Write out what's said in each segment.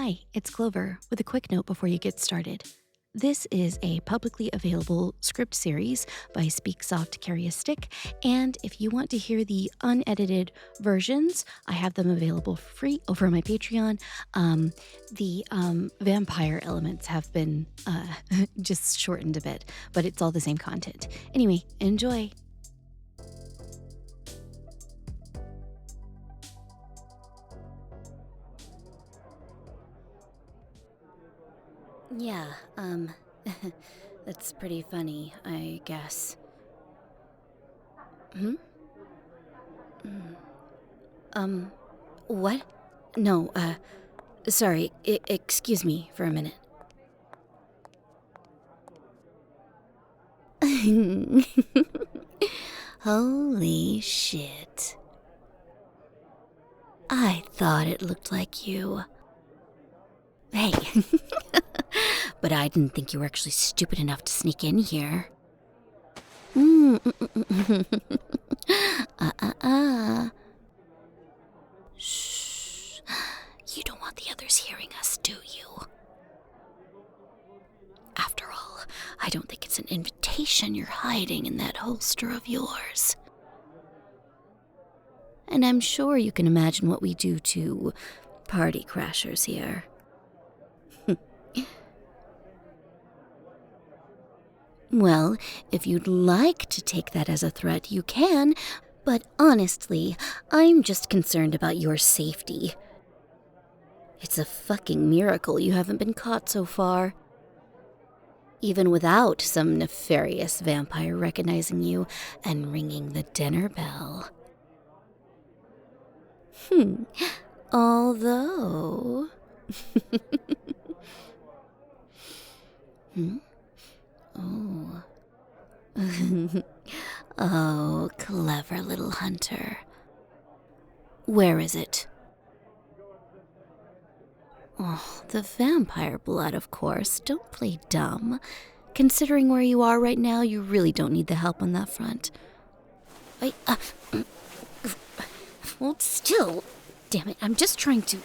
Hi, it's Clover with a quick note before you get started. This is a publicly available script series by SpeakSoftCarryAStick, and if you want to hear the unedited versions, I have them available for free over on my Patreon. The vampire elements have been just shortened a bit, but it's all the same content. Anyway, enjoy. Yeah, that's pretty funny, I guess. What? No, sorry, excuse me for a minute. Holy shit. I thought it looked like you. Hey, but I didn't think you were actually stupid enough to sneak in here. Shh. You don't want the others hearing us, do you? After all, I don't think it's an invitation you're hiding in that holster of yours. And I'm sure you can imagine what we do to party crashers here. Well, if you'd like to take that as a threat, you can, but honestly, I'm just concerned about your safety. It's a fucking miracle you haven't been caught so far. Even without some nefarious vampire recognizing you and ringing the dinner bell. Although... Oh. Oh, clever little hunter. Where is it? Oh, the vampire blood, of course. Don't play dumb. Considering where you are right now, you really don't need the help on that front. Hold still. Damn it, I'm just trying to...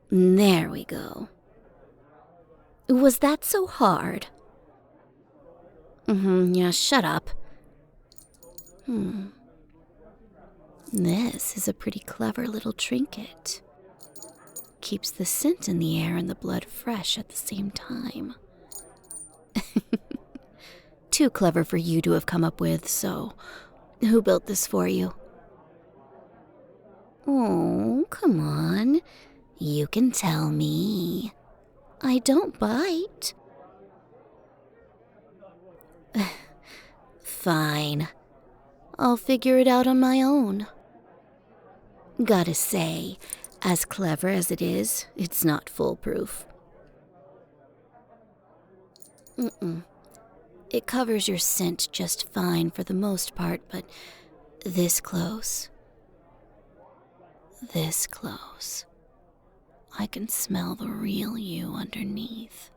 There we go. Was that so hard? Yeah, shut up. This is a pretty clever little trinket. Keeps the scent in the air and the blood fresh at the same time. Too clever for you to have come up with, so who built this for you? Oh, come on. You can tell me. I don't bite. Fine. I'll figure it out on my own. Gotta say, as clever as it is, it's not foolproof. It covers your scent just fine for the most part, but this close, I can smell the real you underneath.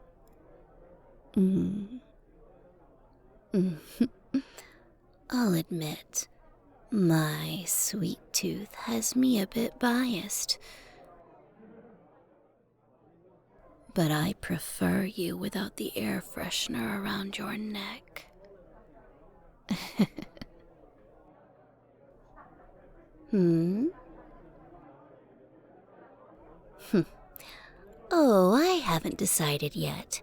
I'll admit, my sweet tooth has me a bit biased. But I prefer you without the air freshener around your neck. Oh, I haven't decided yet.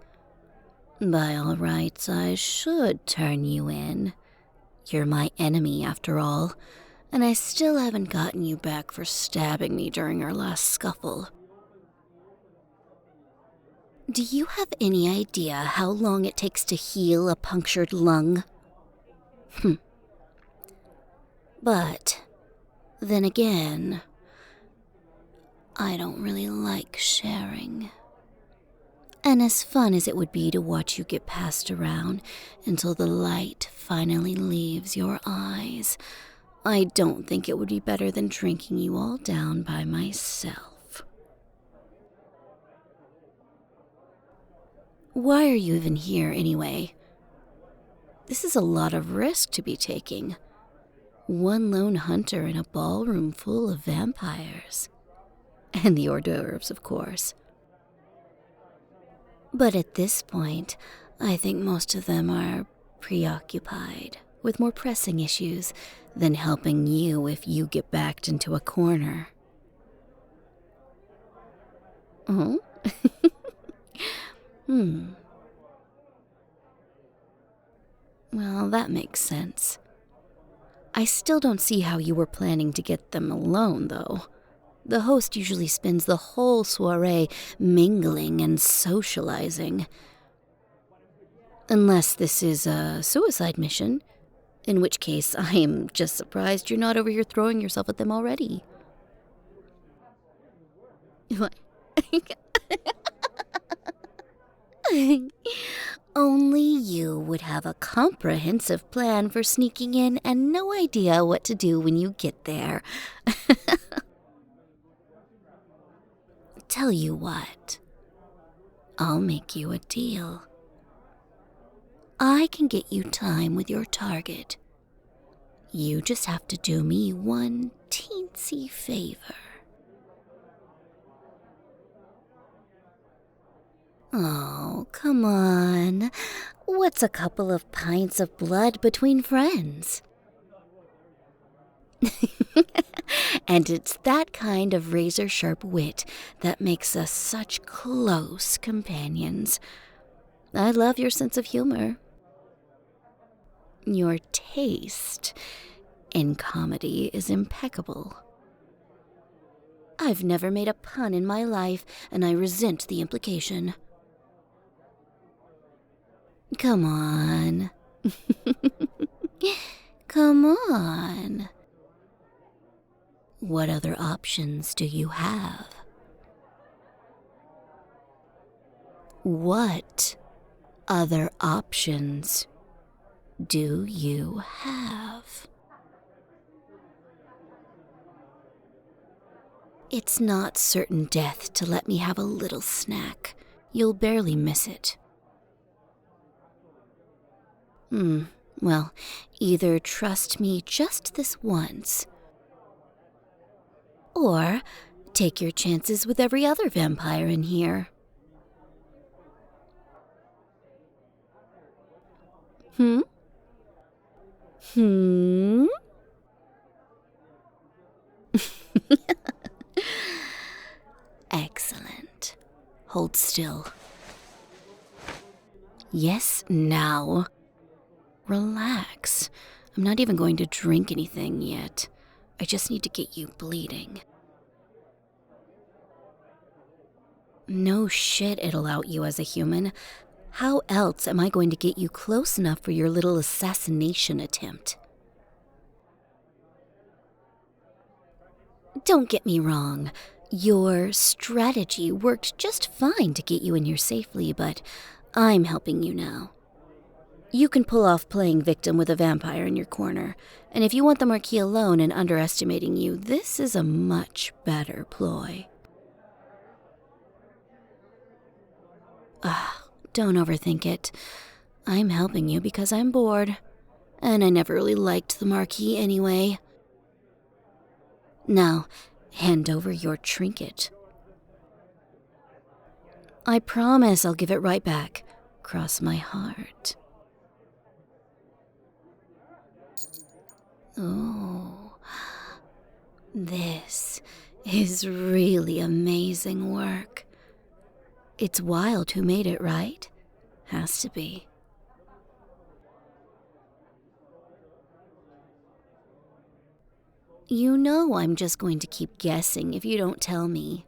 By all rights, I should turn you in. You're my enemy, after all, and I still haven't gotten you back for stabbing me during our last scuffle. Do you have any idea how long it takes to heal a punctured lung? But, then again, I don't really like sharing. And as fun as it would be to watch you get passed around until the light finally leaves your eyes, I don't think it would be better than drinking you all down by myself. Why are you even here anyway? This is a lot of risk to be taking. One lone hunter in a ballroom full of vampires. And the hors d'oeuvres, of course. But at this point, I think most of them are preoccupied with more pressing issues than helping you if you get backed into a corner. Oh? Well, that makes sense. I still don't see how you were planning to get them alone, though. The host usually spends the whole soiree mingling and socializing. Unless this is a suicide mission, in which case I am just surprised you're not over here throwing yourself at them already. What? Only you would have a comprehensive plan for sneaking in and no idea what to do when you get there. Tell you what, I'll make you a deal. I can get you time with your target. You just have to do me one teensy favor. Oh, come on. What's a couple of pints of blood between friends? And it's that kind of razor-sharp wit that makes us such close companions. I love your sense of humor. Your taste in comedy is impeccable. I've never made a pun in my life, and I resent the implication. Come on. Come on. What other options do you have? What other options do you have? It's not certain death to let me have a little snack. You'll barely miss it. Well, either trust me just this once, or take your chances with every other vampire in here. Excellent. Hold still. Yes, now. Relax. I'm not even going to drink anything yet. I just need to get you bleeding. No shit, it'll out you as a human. How else am I going to get you close enough for your little assassination attempt? Don't get me wrong. Your strategy worked just fine to get you in here safely, but I'm helping you now. You can pull off playing victim with a vampire in your corner, and if you want the Marquis alone and underestimating you, this is a much better ploy. Don't overthink it. I'm helping you because I'm bored, and I never really liked the Marquis anyway. Now, hand over your trinket. I promise I'll give it right back. Cross my heart. Oh, this is really amazing work. It's Wild who made it, right? Has to be. You know I'm just going to keep guessing if you don't tell me.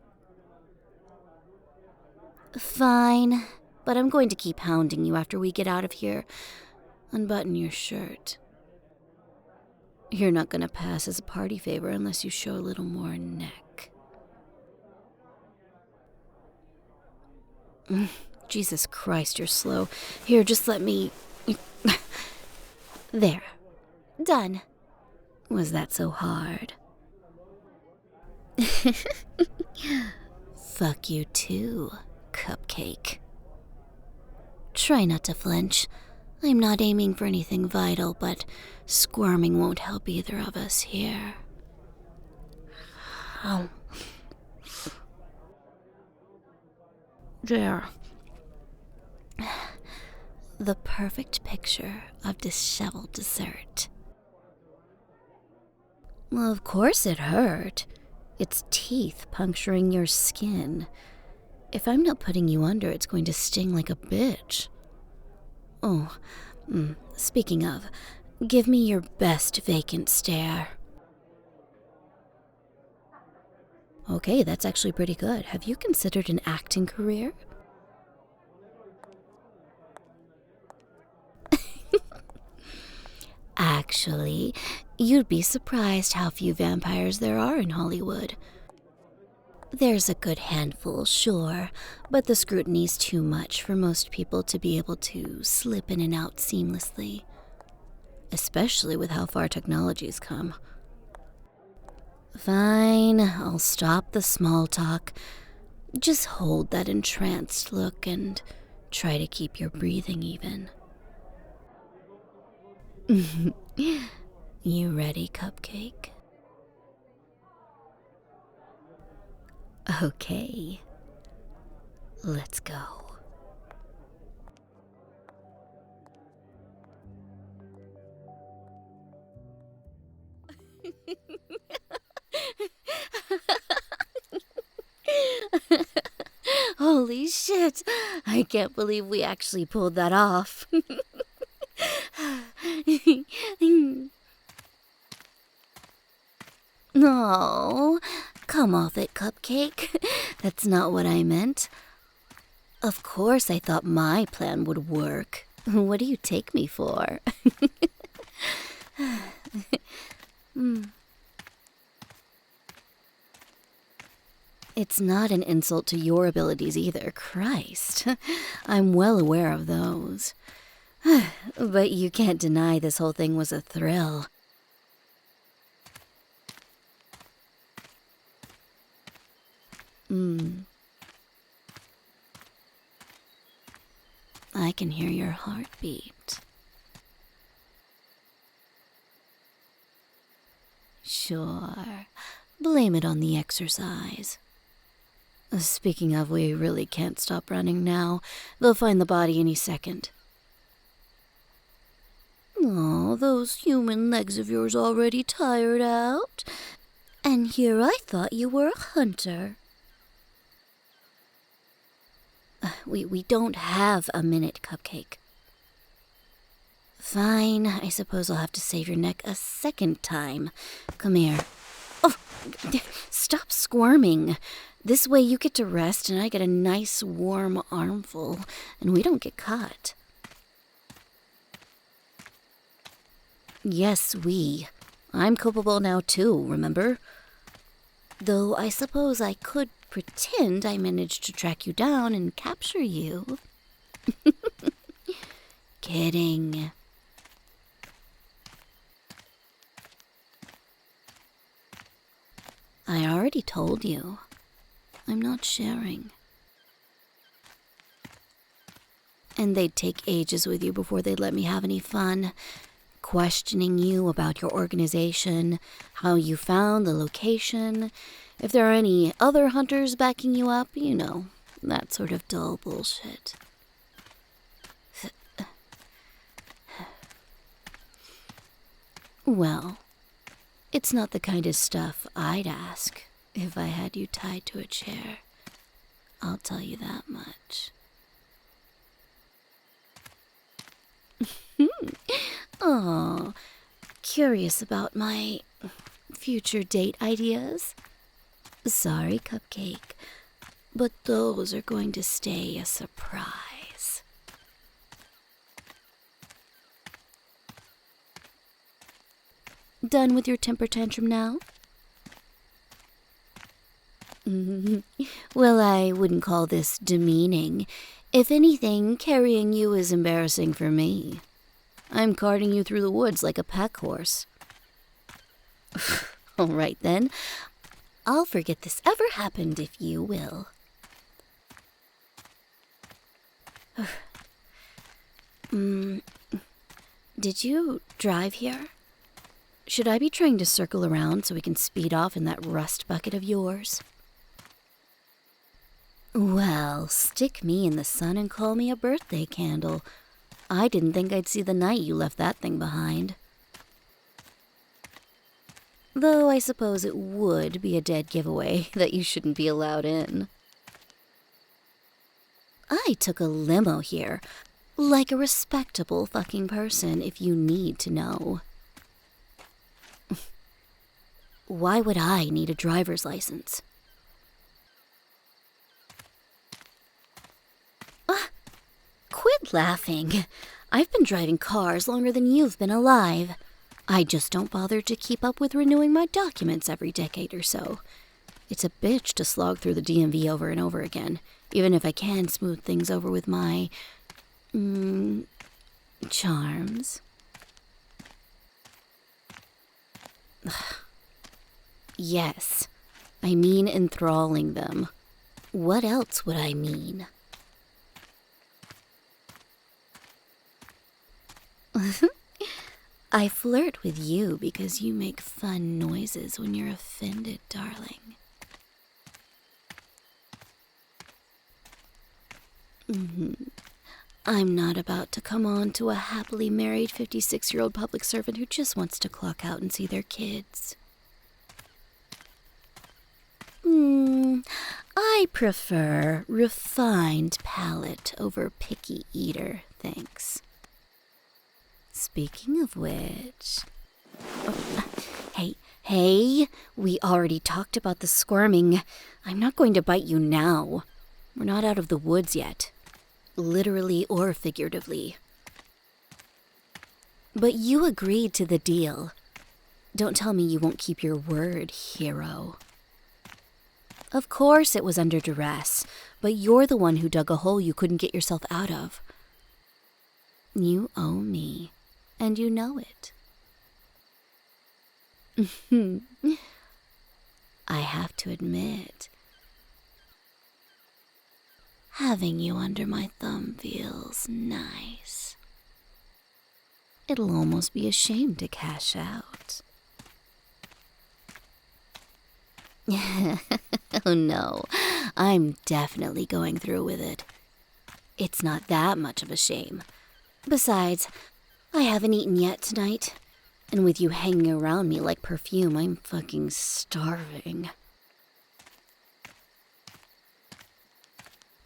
Fine, but I'm going to keep hounding you after we get out of here. Unbutton your shirt. You're not going to pass as a party favor unless you show a little more neck. Jesus Christ, you're slow. Here, just let me... There. Done. Was that so hard? Fuck you too, cupcake. Try not to flinch. I'm not aiming for anything vital, but squirming won't help either of us here. There. The perfect picture of disheveled dessert. Well, of course it hurt. It's teeth puncturing your skin. If I'm not putting you under, it's going to sting like a bitch. Oh, speaking of, give me your best vacant stare. Okay, that's actually pretty good. Have you considered an acting career? Actually, you'd be surprised how few vampires there are in Hollywood. There's a good handful, sure, but the scrutiny's too much for most people to be able to slip in and out seamlessly. Especially with how far technology's come. Fine, I'll stop the small talk. Just hold that entranced look and try to keep your breathing even. You ready, cupcake? Okay. Let's go. Holy shit! I can't believe we actually pulled that off. No, come off it, cupcake. That's not what I meant. Of course I thought my plan would work. What do you take me for? It's not an insult to your abilities either, Christ. I'm well aware of those. But you can't deny this whole thing was a thrill. I can hear your heartbeat. Sure, blame it on the exercise. Speaking of, we really can't stop running now. They'll find the body any second. Oh, those human legs of yours already tired out? And here I thought you were a hunter. We don't have a minute, cupcake. Fine, I suppose I'll have to save your neck a second time. Come here. Oh, stop squirming. This way you get to rest and I get a nice warm armful, and we don't get caught. Yes, we. I'm culpable now too, remember? Though I suppose I could pretend I managed to track you down and capture you. Kidding. I already told you. I'm not sharing. And they'd take ages with you before they'd let me have any fun. Questioning you about your organization, how you found the location, if there are any other hunters backing you up, you know, that sort of dull bullshit. Well, it's not the kind of stuff I'd ask if I had you tied to a chair. I'll tell you that much. Oh, curious about my future date ideas? Sorry, cupcake, but those are going to stay a surprise. Done with your temper tantrum now? Well, I wouldn't call this demeaning. If anything, carrying you is embarrassing for me. I'm carting you through the woods like a pack horse. All right, then. I'll forget this ever happened, if you will. Did you drive here? Should I be trying to circle around so we can speed off in that rust bucket of yours? Well, stick me in the sun and call me a birthday candle. I didn't think I'd see the night you left that thing behind. Though I suppose it would be a dead giveaway that you shouldn't be allowed in. I took a limo here, like a respectable fucking person, if you need to know. Why would I need a driver's license? Quit laughing. I've been driving cars longer than you've been alive. I just don't bother to keep up with renewing my documents every decade or so. It's a bitch to slog through the DMV over and over again, even if I can smooth things over with my... charms. Yes, I mean enthralling them. What else would I mean? I flirt with you because you make fun noises when you're offended, darling. I'm not about to come on to a happily married 56-year-old public servant who just wants to clock out and see their kids. I prefer refined palate over picky eater, thanks. Speaking of which... Hey, we already talked about the squirming. I'm not going to bite you now. We're not out of the woods yet. Literally or figuratively. But you agreed to the deal. Don't tell me you won't keep your word, hero. Of course it was under duress, but you're the one who dug a hole you couldn't get yourself out of. You owe me, and you know it. I have to admit, having you under my thumb feels nice. It'll almost be a shame to cash out. Oh no, I'm definitely going through with it. It's not that much of a shame. Besides, I haven't eaten yet tonight, and with you hanging around me like perfume, I'm fucking starving.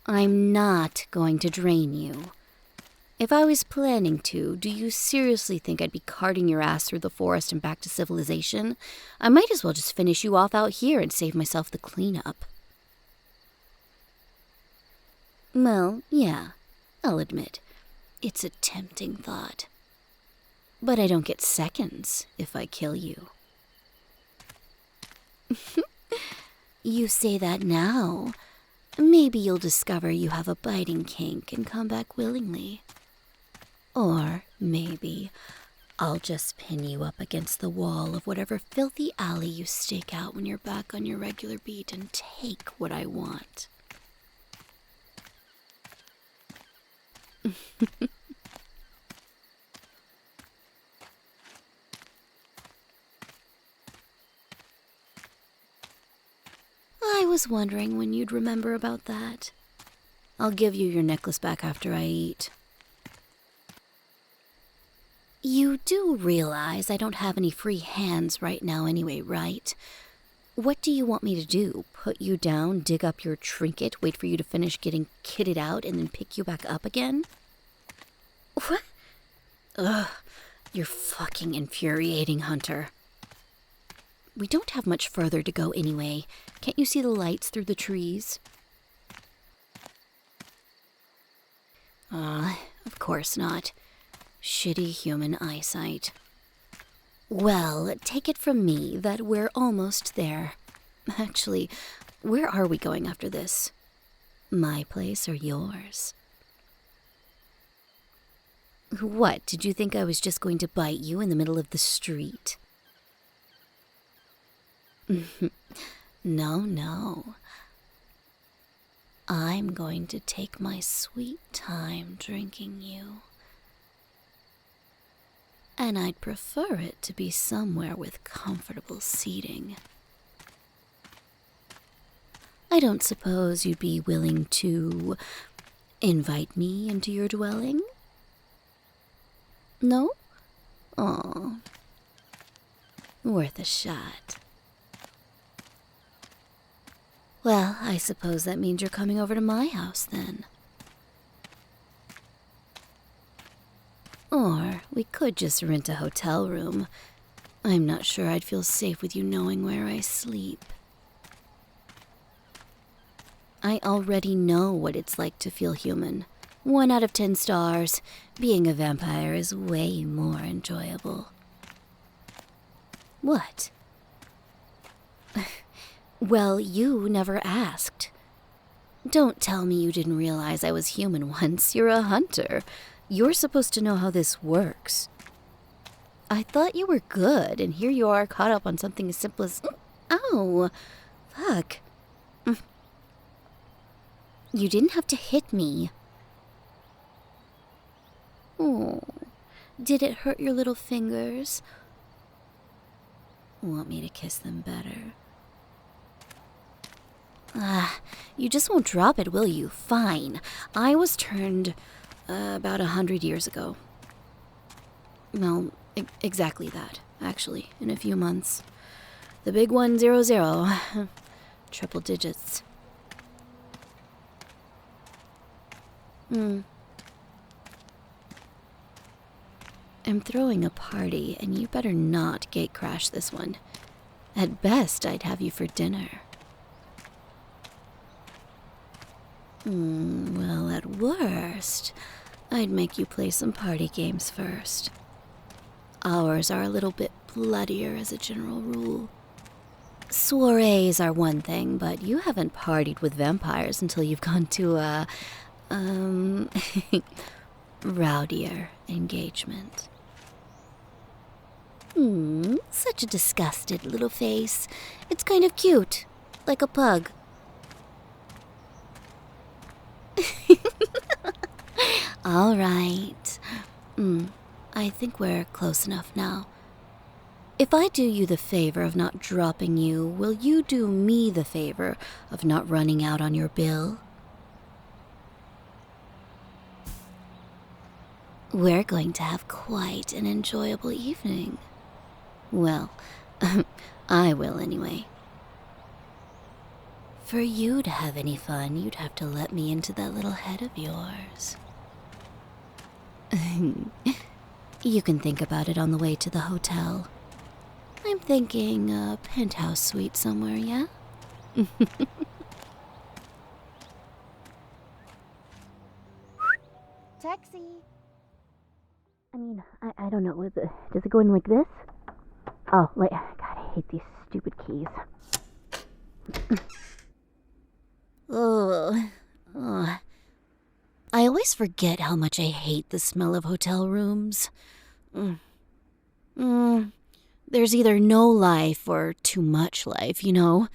I'm not going to drain you. If I was planning to, do you seriously think I'd be carting your ass through the forest and back to civilization? I might as well just finish you off out here and save myself the cleanup. Well, yeah, I'll admit, it's a tempting thought. But I don't get seconds if I kill you. You say that now. Maybe you'll discover you have a biting kink and come back willingly. Or maybe I'll just pin you up against the wall of whatever filthy alley you stake out when you're back on your regular beat and take what I want. I was wondering when you'd remember about that. I'll give you your necklace back after I eat. You do realize I don't have any free hands right now anyway, right? What do you want me to do? Put you down, dig up your trinket, wait for you to finish getting kitted out, and then pick you back up again? What? Ugh, you're fucking infuriating, Hunter. We don't have much further to go anyway. Can't you see the lights through the trees? Of course not. Shitty human eyesight. Well, take it from me that we're almost there. Actually, where are we going after this? My place or yours? What, did you think I was just going to bite you in the middle of the street? No. I'm going to take my sweet time drinking you. And I'd prefer it to be somewhere with comfortable seating. I don't suppose you'd be willing to invite me into your dwelling? No? Aw. Worth a shot. Well, I suppose that means you're coming over to my house, then. Or we could just rent a hotel room. I'm not sure I'd feel safe with you knowing where I sleep. I already know what it's like to feel human. 1 out of 10 stars. Being a vampire is way more enjoyable. What? Well, you never asked. Don't tell me you didn't realize I was human once. You're a hunter. You're supposed to know how this works. I thought you were good, and here you are caught up on something as simple as... Ow! Fuck. You didn't have to hit me. Oh, did it hurt your little fingers? Want me to kiss them better? You just won't drop it, will you? Fine. I was turned about 100 years ago. Well, exactly that, actually, in a few months. The big 100. Triple digits. I'm throwing a party, and you better not gatecrash this one. At best, I'd have you for dinner. Well, at worst, I'd make you play some party games first. Ours are a little bit bloodier as a general rule. Soirees are one thing, but you haven't partied with vampires until you've gone to a, rowdier engagement. Such a disgusted little face. It's kind of cute, like a pug. All right. I think we're close enough now. If I do you the favor of not dropping you, will you do me the favor of not running out on your bill? We're going to have quite an enjoyable evening. Well, I will anyway. For you to have any fun, you'd have to let me into that little head of yours. You can think about it on the way to the hotel. I'm thinking a penthouse suite somewhere, yeah? Taxi. I mean, I don't know. Does it go in like this? Oh, God, I hate these stupid keys. Ugh. I always forget how much I hate the smell of hotel rooms. There's either no life or too much life, you know?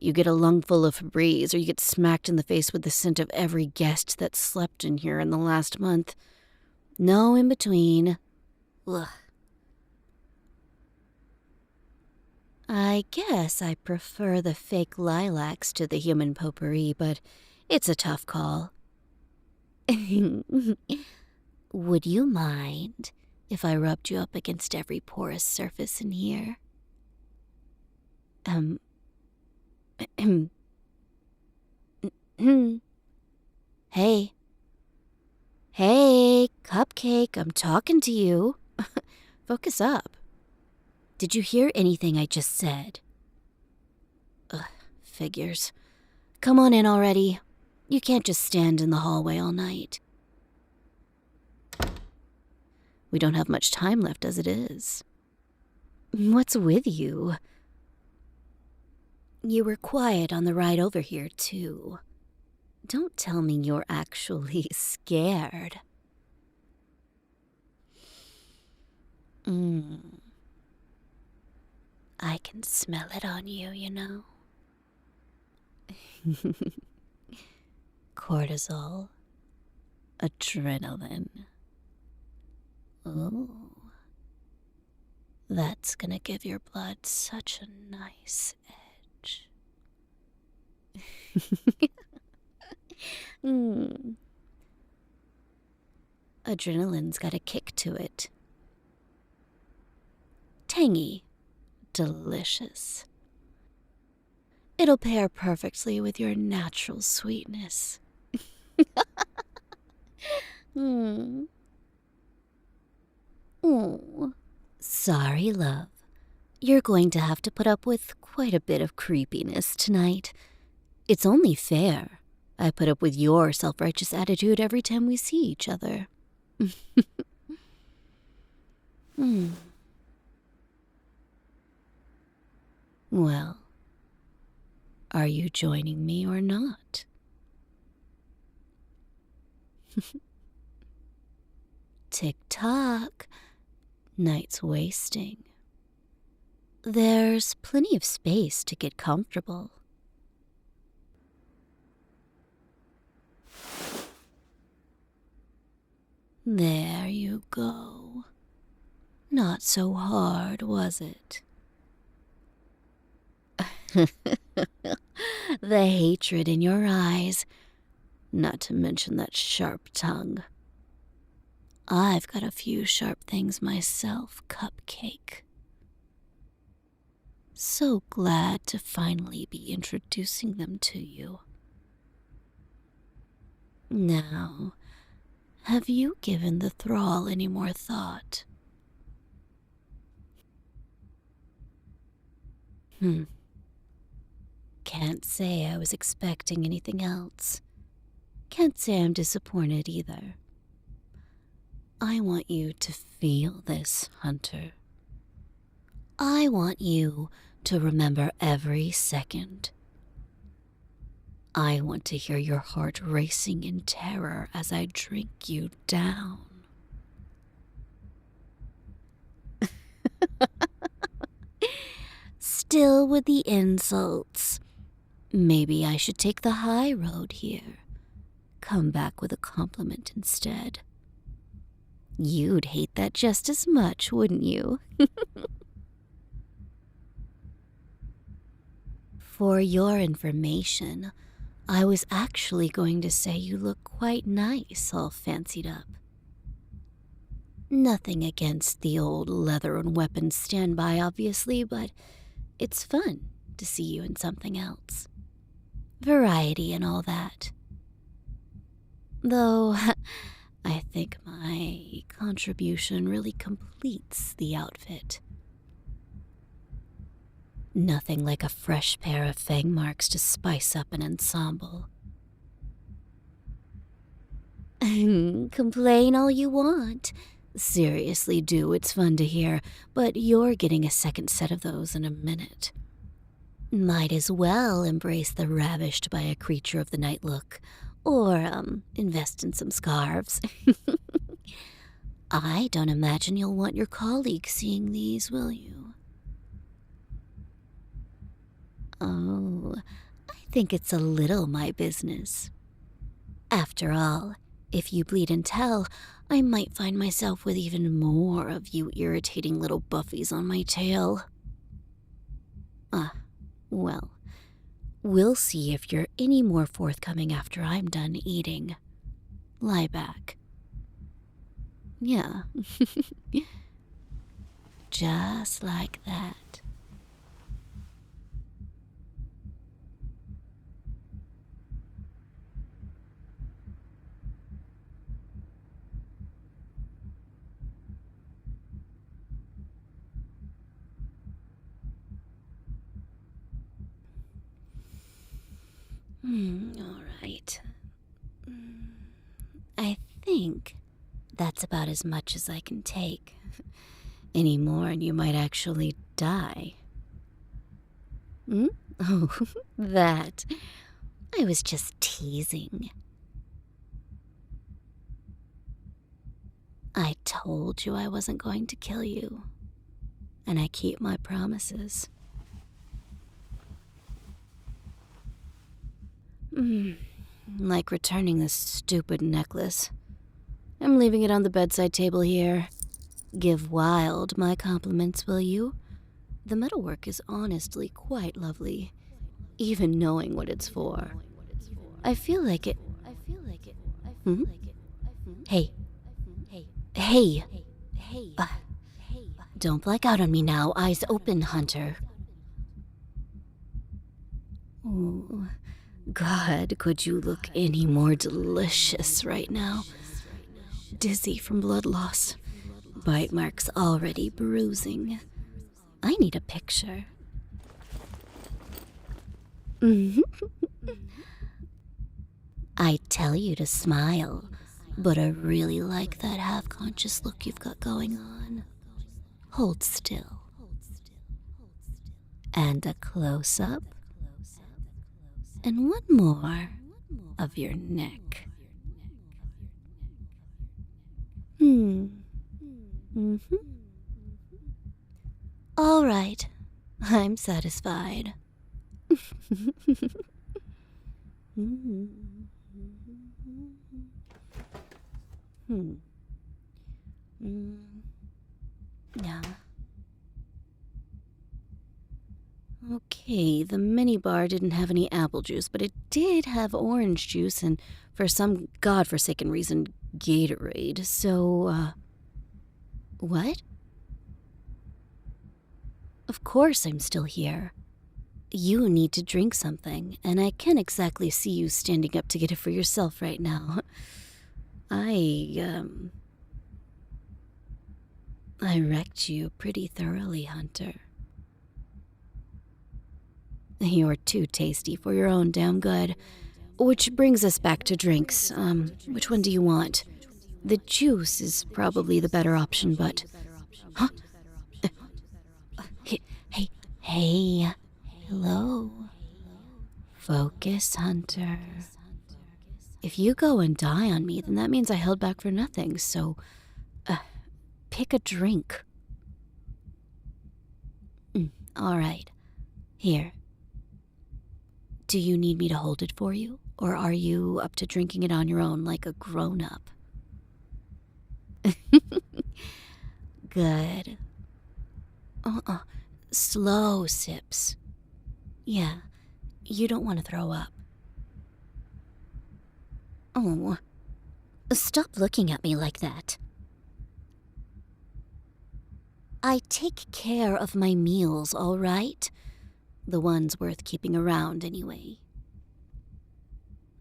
You get a lungful of Febreze, or you get smacked in the face with the scent of every guest that slept in here in the last month. No in between. Ugh. I guess I prefer the fake lilacs to the human potpourri, but it's a tough call. Would you mind if I rubbed you up against every porous surface in here? Hey. Hey, cupcake, I'm talking to you. Focus up. Did you hear anything I just said? Figures. Come on in already. You can't just stand in the hallway all night. We don't have much time left as it is. What's with you? You were quiet on the ride over here, too. Don't tell me you're actually scared. I can smell it on you, you know. Cortisol. Adrenaline. Oh. That's gonna give your blood such a nice edge. Hmm. Adrenaline's got a kick to it. Tangy. Delicious. It'll pair perfectly with your natural sweetness. Hmm. Oh. Sorry, love. You're going to have to put up with quite a bit of creepiness tonight. It's only fair. I put up with your self-righteous attitude every time we see each other. Well, are you joining me or not? Tick-tock. Night's wasting. There's plenty of space to get comfortable. There you go. Not so hard, was it? The hatred in your eyes, not to mention that sharp tongue. I've got a few sharp things myself, Cupcake. So glad to finally be introducing them to you. Now, have you given the thrall any more thought? Can't say I was expecting anything else. Can't say I'm disappointed either. I want you to feel this, Hunter. I want you to remember every second. I want to hear your heart racing in terror as I drink you down. Still with the insults. Maybe I should take the high road here. Come back with a compliment instead. You'd hate that just as much, wouldn't you? For your information, I was actually going to say you look quite nice all fancied up. Nothing against the old leather and weapons standby, obviously, but it's fun to see you in something else. Variety and all that. Though, I think my contribution really completes the outfit. Nothing like a fresh pair of fang marks to spice up an ensemble. Complain all you want. Seriously do, it's fun to hear, but you're getting a second set of those in a minute. Might as well embrace the ravished by a creature of the night look, or, invest in some scarves. I don't imagine you'll want your colleagues seeing these, will you? Oh, I think it's a little my business. After all, if you bleed and tell, I might find myself with even more of you irritating little buffies on my tail. Well, we'll see if you're any more forthcoming after I'm done eating. Lie back. Yeah. Just like that. All right. I think that's about as much as I can take. Any more and you might actually die. Oh, that. I was just teasing. I told you I wasn't going to kill you. And I keep my promises. Like returning this stupid necklace. I'm leaving it on the bedside table here. Give Wild my compliments, will you? The metalwork is honestly quite lovely. even knowing what it's for. I feel like it. Hmm? Hey. Hey. Don't black out on me now. Eyes open, Hunter. Ooh. God, could you look any more delicious right now? Dizzy from blood loss. Bite marks already bruising. I need a picture. I tell you to smile, but I really like that half-conscious look you've got going on. Hold still. And a close-up. And one more of your neck. All right, I'm satisfied. Yeah. Okay, the minibar didn't have any apple juice, but it did have orange juice and, for some godforsaken reason, Gatorade. So, what? Of course I'm still here. You need to drink something, and I can't exactly see you standing up to get it for yourself right now. I wrecked you pretty thoroughly, Hunter. You're too tasty for your own damn good. Which brings us back to drinks. Which one do you want? The juice is probably the better option, but... Huh? Hey. Hello. Focus, Hunter. If you go and die on me, then that means I held back for nothing, so... pick a drink. All right. Here. Do you need me to hold it for you? Or are you up to drinking it on your own like a grown-up? Good. Slow sips. Yeah, you don't want to throw up. Oh, stop looking at me like that. I take care of my meals, all right? The ones worth keeping around, anyway.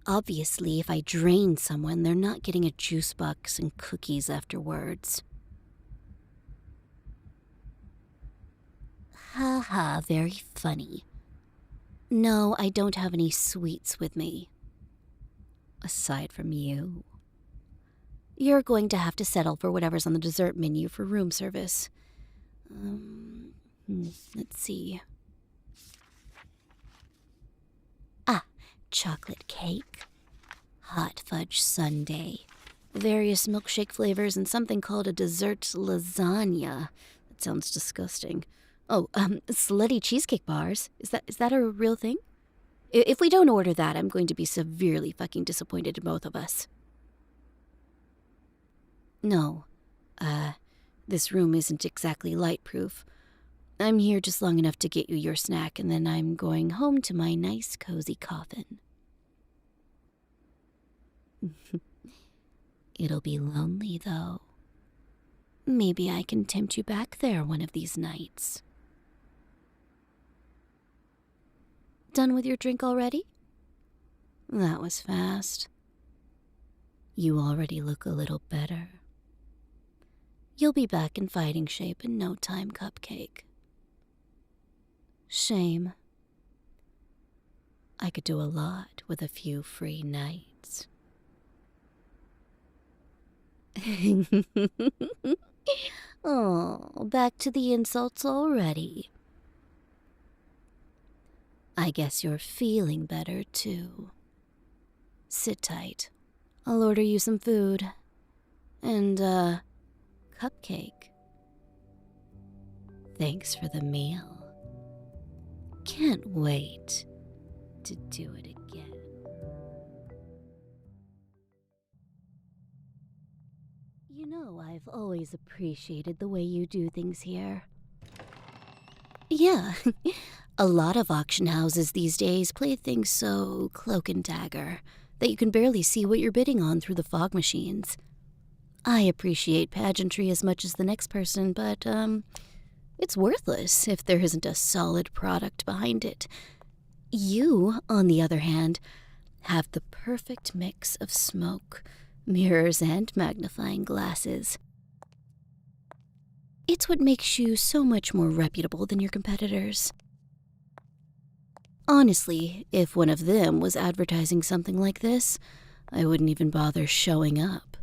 Obviously, if I drain someone, they're not getting a juice box and cookies afterwards. Haha, very funny. No, I don't have any sweets with me. Aside from you. You're going to have to settle for whatever's on the dessert menu for room service. Let's see. Chocolate cake, hot fudge sundae, various milkshake flavors, and something called a dessert lasagna. That sounds disgusting. Oh, slutty cheesecake bars. Is that a real thing? If we don't order that, I'm going to be severely fucking disappointed in both of us. No, this room isn't exactly light-proof. I'm here just long enough to get you your snack, and then I'm going home to my nice, cozy coffin. It'll be lonely, though. Maybe I can tempt you back there one of these nights. Done with your drink already? That was fast. You already look a little better. You'll be back in fighting shape in no time, Cupcake. Shame. I could do a lot with a few free nights. Oh, back to the insults already. I guess you're feeling better, too. Sit tight. I'll order you some food. And, cupcake. Thanks for the meal. Can't wait to do it again. You know, I've always appreciated the way you do things here. Yeah, A lot of auction houses these days play things so cloak and dagger that you can barely see what you're bidding on through the fog machines. I appreciate pageantry as much as the next person, but, it's worthless if there isn't a solid product behind it. You, on the other hand, have the perfect mix of smoke, mirrors, and magnifying glasses. It's what makes you so much more reputable than your competitors. Honestly, if one of them was advertising something like this, I wouldn't even bother showing up.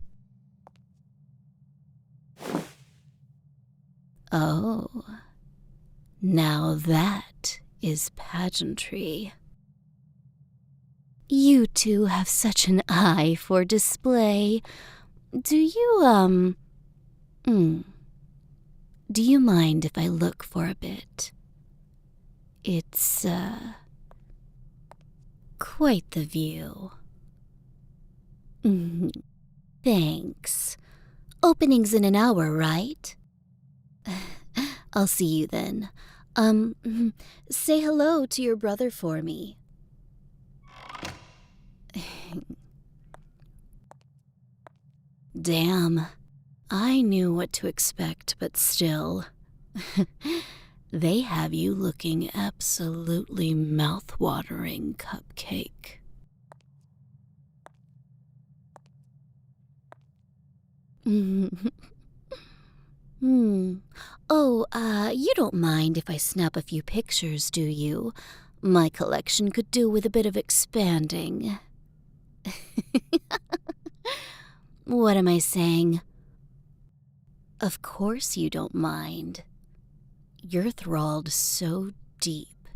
Oh, now that is pageantry. You two have such an eye for display. Do you mind if I look for a bit? It's, quite the view. Thanks. Opening's in an hour, right? I'll see you then. Say hello to your brother for me. Damn. I knew what to expect, but still. They have you looking absolutely mouth-watering, Cupcake. Oh, you don't mind if I snap a few pictures, do you? My collection could do with a bit of expanding. What am I saying? Of course you don't mind. You're thralled so deep,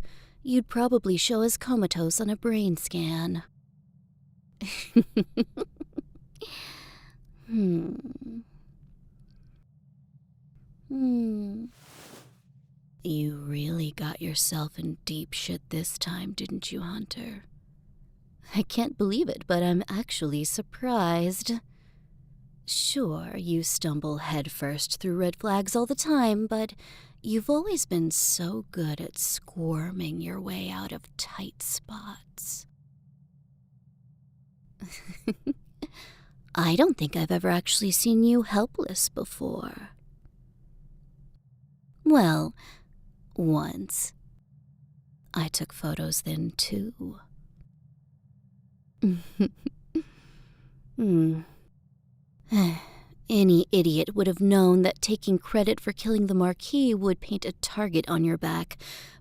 you'd probably show as comatose on a brain scan. You really got yourself in deep shit this time, didn't you, Hunter? I can't believe it, but I'm actually surprised. Sure, you stumble headfirst through red flags all the time, but you've always been so good at squirming your way out of tight spots. I don't think I've ever actually seen you helpless before. Well, once. I took photos then, too. Any idiot would have known that taking credit for killing the Marquis would paint a target on your back,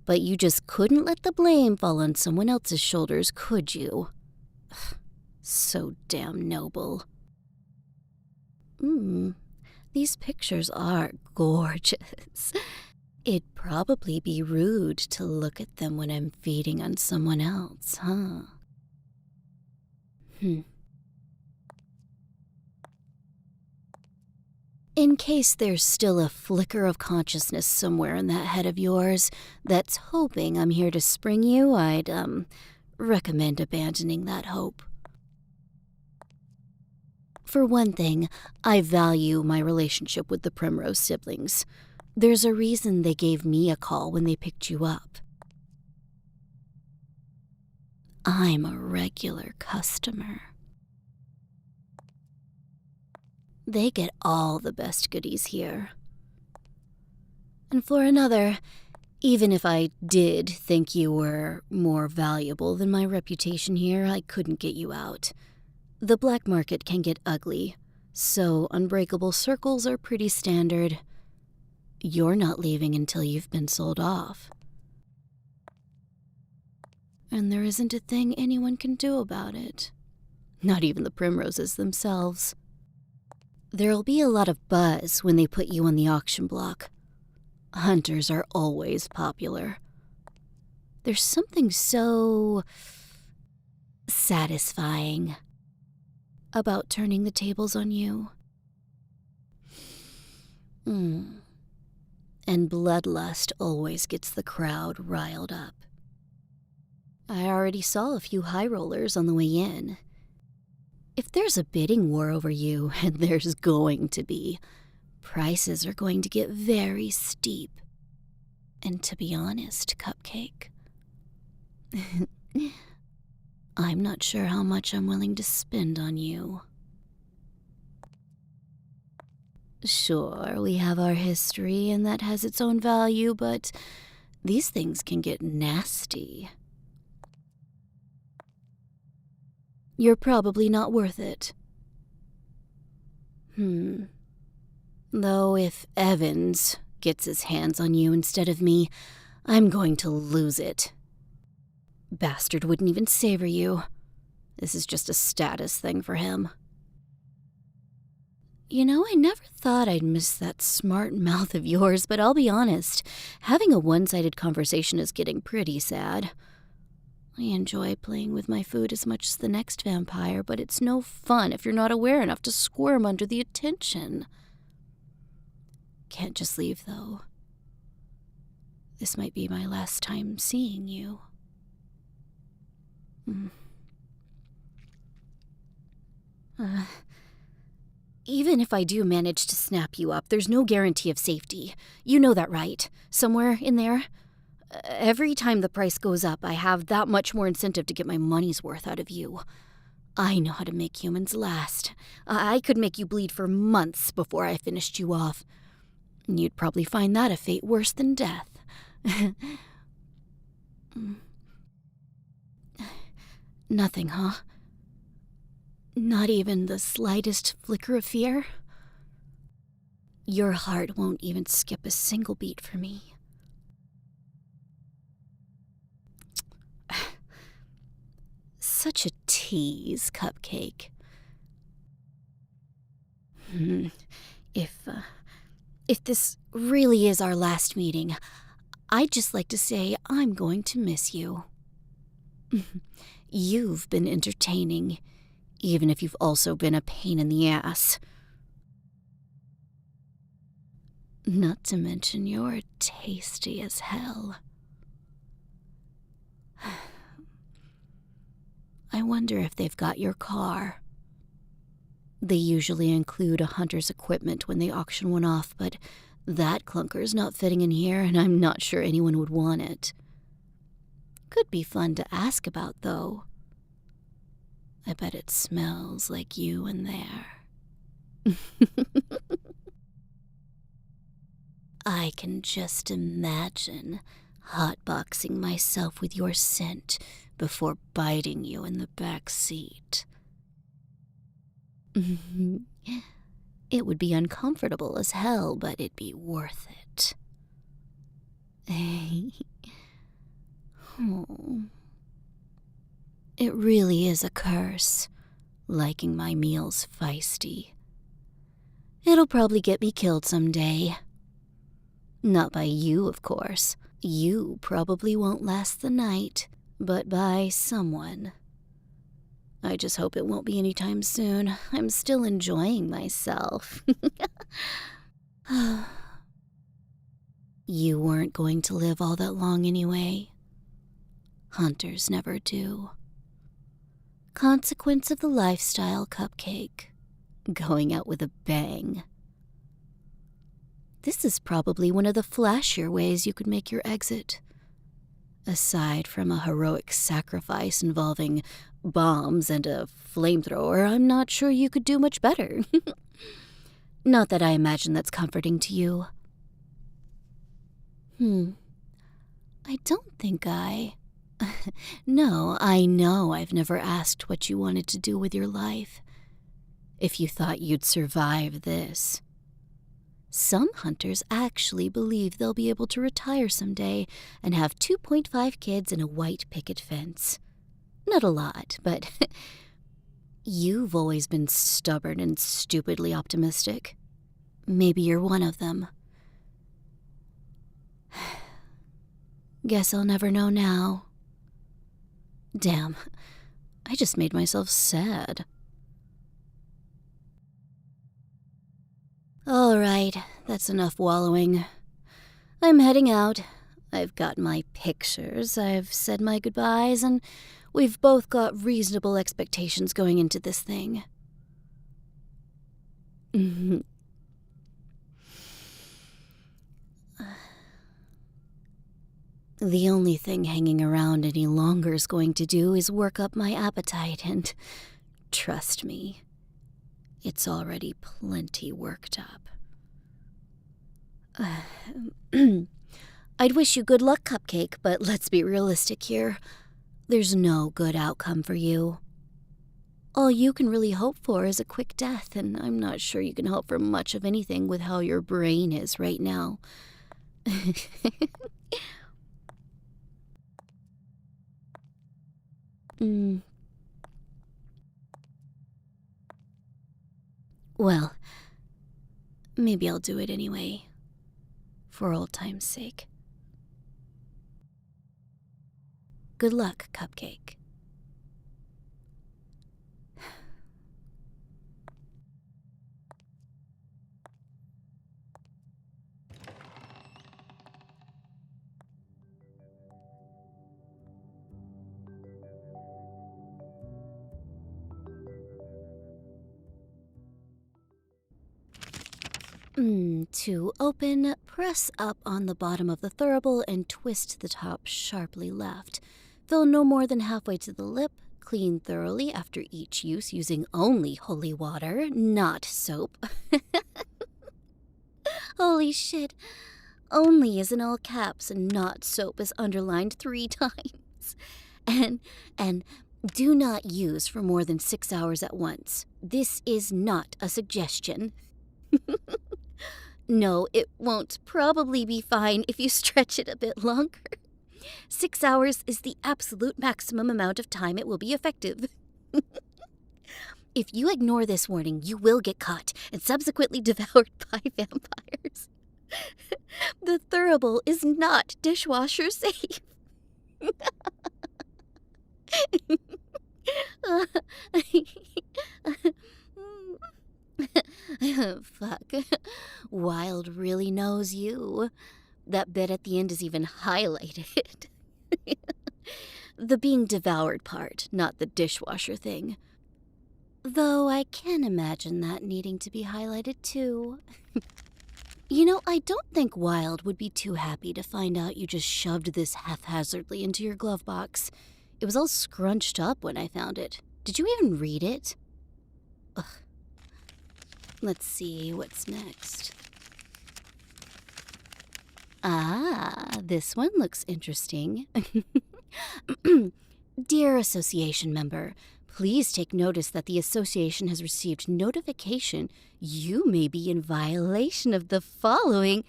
but you just couldn't let the blame fall on someone else's shoulders, could you? So damn noble. These pictures are gorgeous. It'd probably be rude to look at them when I'm feeding on someone else, huh? In case there's still a flicker of consciousness somewhere in that head of yours that's hoping I'm here to spring you, I'd, recommend abandoning that hope. For one thing, I value my relationship with the Primrose siblings. There's a reason they gave me a call when they picked you up. I'm a regular customer. They get all the best goodies here. And for another, even if I did think you were more valuable than my reputation here, I couldn't get you out. The black market can get ugly, so unbreakable circles are pretty standard. You're not leaving until you've been sold off. And there isn't a thing anyone can do about it. Not even the Primroses themselves. There'll be a lot of buzz when they put you on the auction block. Hunters are always popular. There's something so satisfying about turning the tables on you. And bloodlust always gets the crowd riled up. I already saw a few high rollers on the way in. If there's a bidding war over you, and there's going to be, prices are going to get very steep. And to be honest, Cupcake, I'm not sure how much I'm willing to spend on you. Sure, we have our history, and that has its own value, but these things can get nasty. You're probably not worth it. Though if Evans gets his hands on you instead of me, I'm going to lose it. Bastard wouldn't even savor you. This is just a status thing for him. You know, I never thought I'd miss that smart mouth of yours, but I'll be honest, having a one-sided conversation is getting pretty sad. I enjoy playing with my food as much as the next vampire, but it's no fun if you're not aware enough to squirm under the attention. Can't just leave, though. This might be my last time seeing you. Even if I do manage to snap you up, there's no guarantee of safety. You know that, right? Somewhere in there? Every time the price goes up, I have that much more incentive to get my money's worth out of you. I know how to make humans last. I could make you bleed for months before I finished you off. You'd probably find that a fate worse than death. Nothing, huh? Not even the slightest flicker of fear? Your heart won't even skip a single beat for me. Such a tease, Cupcake. If this really is our last meeting, I'd just like to say I'm going to miss you. You've been entertaining, even if you've also been a pain in the ass. Not to mention you're tasty as hell. I wonder if they've got your car. They usually include a hunter's equipment when they auction one off, but that clunker's not fitting in here, and I'm not sure anyone would want it. Could be fun to ask about, though. I bet it smells like you in there. I can just imagine hotboxing myself with your scent before biting you in the back seat. It would be uncomfortable as hell, but it'd be worth it. It really is a curse, liking my meals feisty. It'll probably get me killed someday. Not by you, of course. You probably won't last the night, but by someone. I just hope it won't be anytime soon. I'm still enjoying myself. You weren't going to live all that long anyway. Hunters never do. Consequence of the lifestyle, Cupcake. Going out with a bang. This is probably one of the flashier ways you could make your exit. Aside from a heroic sacrifice involving bombs and a flamethrower, I'm not sure you could do much better. Not that I imagine that's comforting to you. I don't think No, I know I've never asked what you wanted to do with your life. If you thought you'd survive this. Some hunters actually believe they'll be able to retire someday and have 2.5 kids and a white picket fence. Not a lot, but you've always been stubborn and stupidly optimistic. Maybe you're one of them. Guess I'll never know now. Damn, I just made myself sad. All right, that's enough wallowing. I'm heading out. I've got my pictures, I've said my goodbyes, and we've both got reasonable expectations going into this thing. The only thing hanging around any longer is going to do is work up my appetite, and trust me, it's already plenty worked up. I'd wish you good luck, Cupcake, but let's be realistic here. There's no good outcome for you. All you can really hope for is a quick death, and I'm not sure you can hope for much of anything with how your brain is right now. Well, maybe I'll do it anyway, for old time's sake. Good luck, Cupcake. To open, press up on the bottom of the thurible and twist the top sharply left. Fill no more than halfway to the lip. Clean thoroughly after each use using only holy water, not soap. Holy shit. Only is in all caps and not soap is underlined 3 times. And do not use for more than 6 hours at once. This is not a suggestion. No, it won't probably be fine if you stretch it a bit longer. 6 hours is the absolute maximum amount of time it will be effective. If you ignore this warning, you will get caught and subsequently devoured by vampires. The thurible is not dishwasher safe. Fuck. Wild really knows you. That bit at the end is even highlighted. The being devoured part, not the dishwasher thing. Though I can imagine that needing to be highlighted too. You know, I don't think Wild would be too happy to find out you just shoved this haphazardly into your glove box. It was all scrunched up when I found it. Did you even read it? Ugh. Let's see what's next. Ah, this one looks interesting. Dear association member, please take notice that the association has received notification you may be in violation of the following.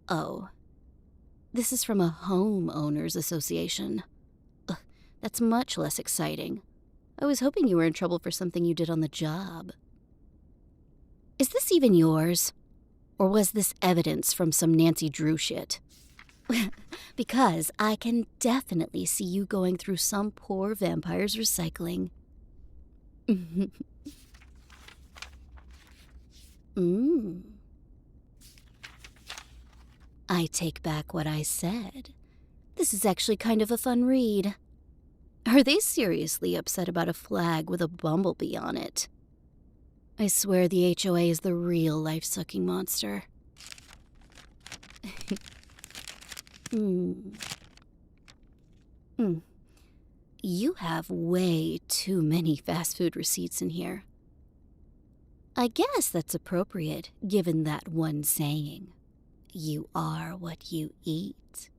Oh, this is from a homeowners association. Ugh, that's much less exciting. I was hoping you were in trouble for something you did on the job. Is this even yours? Or was this evidence from some Nancy Drew shit? Because I can definitely see you going through some poor vampire's recycling. I take back what I said. This is actually kind of a fun read. Are they seriously upset about a flag with a bumblebee on it? I swear the HOA is the real life-sucking monster. You have way too many fast food receipts in here. I guess that's appropriate, given that one saying. You are what you eat.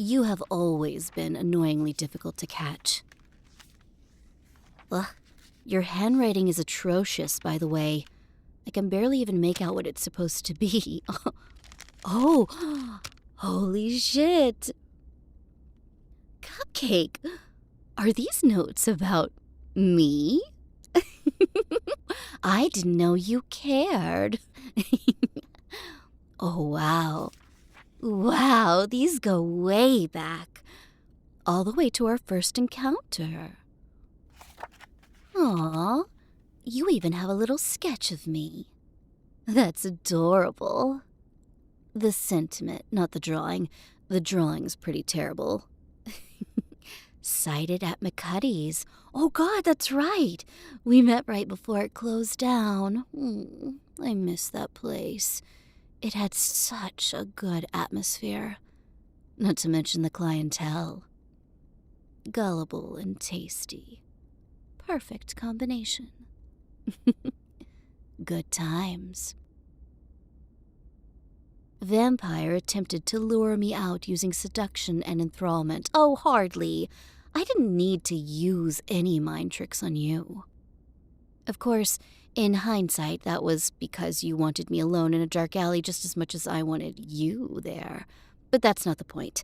You have always been annoyingly difficult to catch. Ugh, your handwriting is atrocious, by the way. I can barely even make out what it's supposed to be. Oh, holy shit. Cupcake, are these notes about me? I didn't know you cared. Oh, wow. Wow, these go way back. All the way to our first encounter. Aw, you even have a little sketch of me. That's adorable. The sentiment, not the drawing. The drawing's pretty terrible. Sighted at McCuddy's. Oh God, that's right. We met right before it closed down. I miss that place. It had such a good atmosphere. Not to mention the clientele. Gullible and tasty. Perfect combination. Good times. Vampire attempted to lure me out using seduction and enthrallment. Oh, hardly. I didn't need to use any mind tricks on you. Of course, in hindsight, that was because you wanted me alone in a dark alley just as much as I wanted you there. But that's not the point.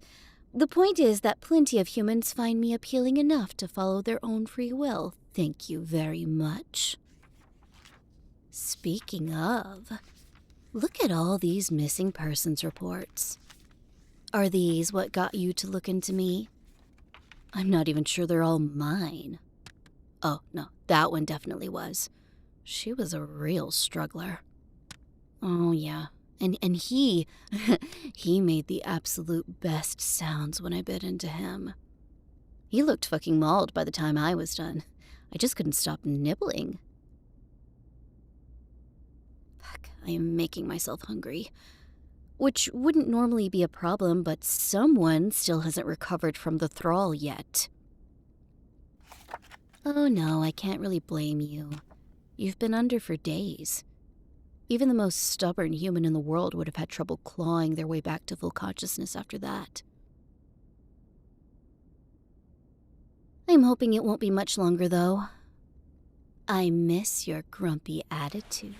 The point is that plenty of humans find me appealing enough to follow their own free will. Thank you very much. Speaking of, look at all these missing persons reports. Are these what got you to look into me? I'm not even sure they're all mine. Oh, no, that one definitely was. She was a real struggler. Oh, yeah. And he, he made the absolute best sounds when I bit into him. He looked fucking mauled by the time I was done. I just couldn't stop nibbling. Fuck, I am making myself hungry. Which wouldn't normally be a problem, but someone still hasn't recovered from the thrall yet. Oh no, I can't really blame you. You've been under for days. Even the most stubborn human in the world would have had trouble clawing their way back to full consciousness after that. I'm hoping it won't be much longer, though. I miss your grumpy attitude.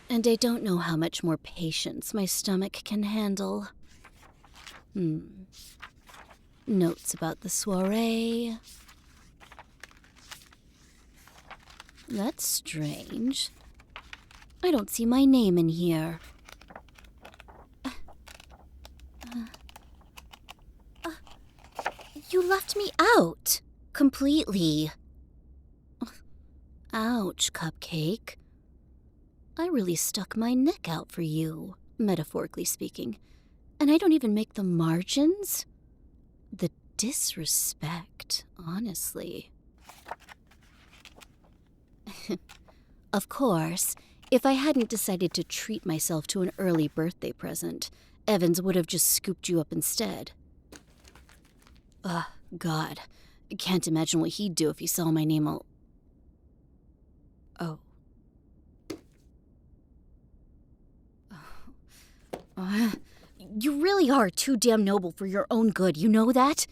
And I don't know how much more patience my stomach can handle. Notes about the soiree. That's strange. I don't see my name in here. You left me out. Completely. Ouch, Cupcake. I really stuck my neck out for you, metaphorically speaking. And I don't even make the margins? The disrespect, honestly. Of course, if I hadn't decided to treat myself to an early birthday present, Evans would have just scooped you up instead. Ugh, God. I can't imagine what he'd do if he saw my name all... Oh. You really are too damn noble for your own good, you know that?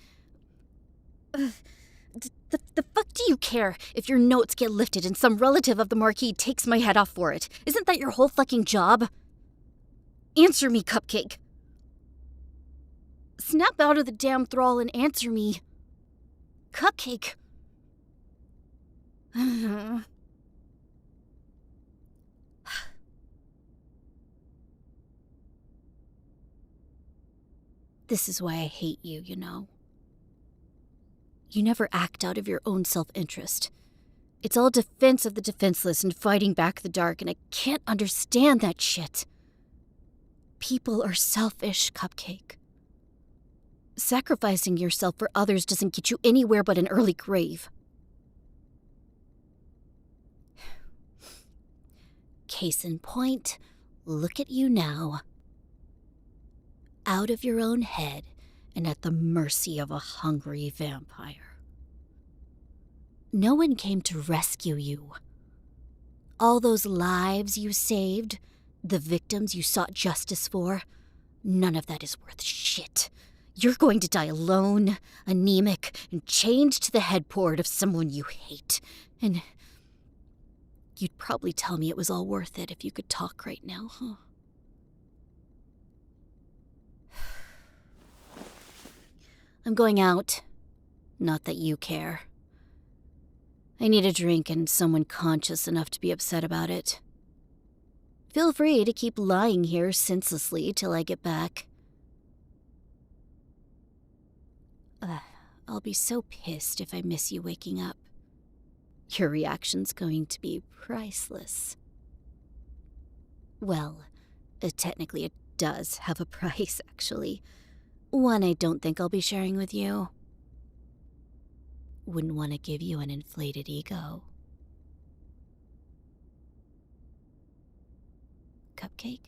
The fuck do you care if your notes get lifted and some relative of the Marquis takes my head off for it? Isn't that your whole fucking job? Answer me, Cupcake. Snap out of the damn thrall and answer me. Cupcake. This is why I hate you, you know. You never act out of your own self-interest. It's all defense of the defenseless and fighting back the dark, and I can't understand that shit. People are selfish, Cupcake. Sacrificing yourself for others doesn't get you anywhere but an early grave. Case in point, look at you now. Out of your own head and at the mercy of a hungry vampire. No one came to rescue you. All those lives you saved, the victims you sought justice for, none of that is worth shit. You're going to die alone, anemic, and chained to the headboard of someone you hate. And you'd probably tell me it was all worth it if you could talk right now, huh? I'm going out. Not that you care. I need a drink and someone conscious enough to be upset about it. Feel free to keep lying here senselessly till I get back. I'll be so pissed if I miss you waking up. Your reaction's going to be priceless. Well, technically it does have a price, actually. One I don't think I'll be sharing with you. Wouldn't want to give you an inflated ego. cupcake?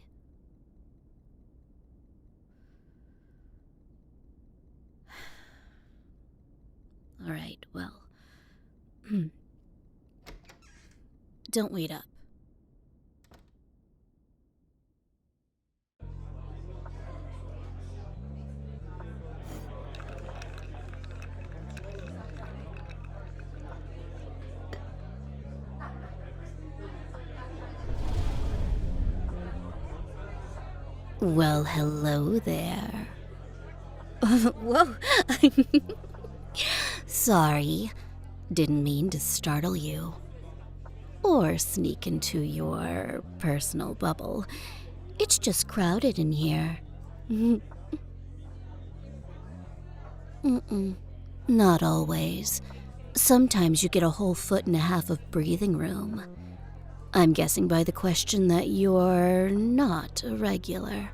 All right, well, don't wait up. Well, hello there. Whoa. Sorry, didn't mean to startle you. Or sneak into your personal bubble. It's just crowded in here. Not always. Sometimes you get a whole 1.5 feet of breathing room. I'm guessing by the question that you're not a regular.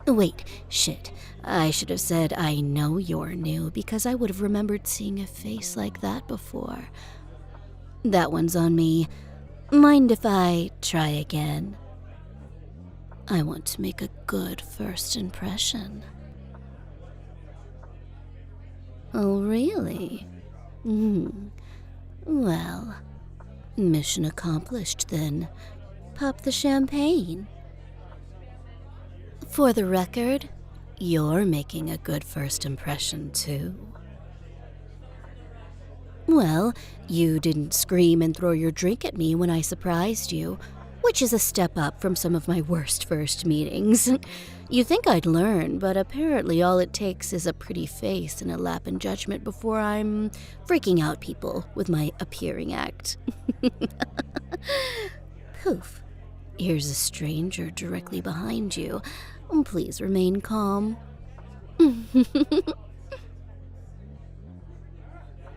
Wait, shit. I should have said I know you're new because I would have remembered seeing a face like that before. That one's on me. Mind if I try again? I want to make a good first impression. Oh, really? Well, mission accomplished then. Pop the champagne. For the record, you're making a good first impression, too. Well, you didn't scream and throw your drink at me when I surprised you, which is a step up from some of my worst first meetings. You think I'd learn, but apparently all it takes is a pretty face and a lap in judgment before I'm freaking out people with my appearing act. Poof. Here's a stranger directly behind you. Please remain calm.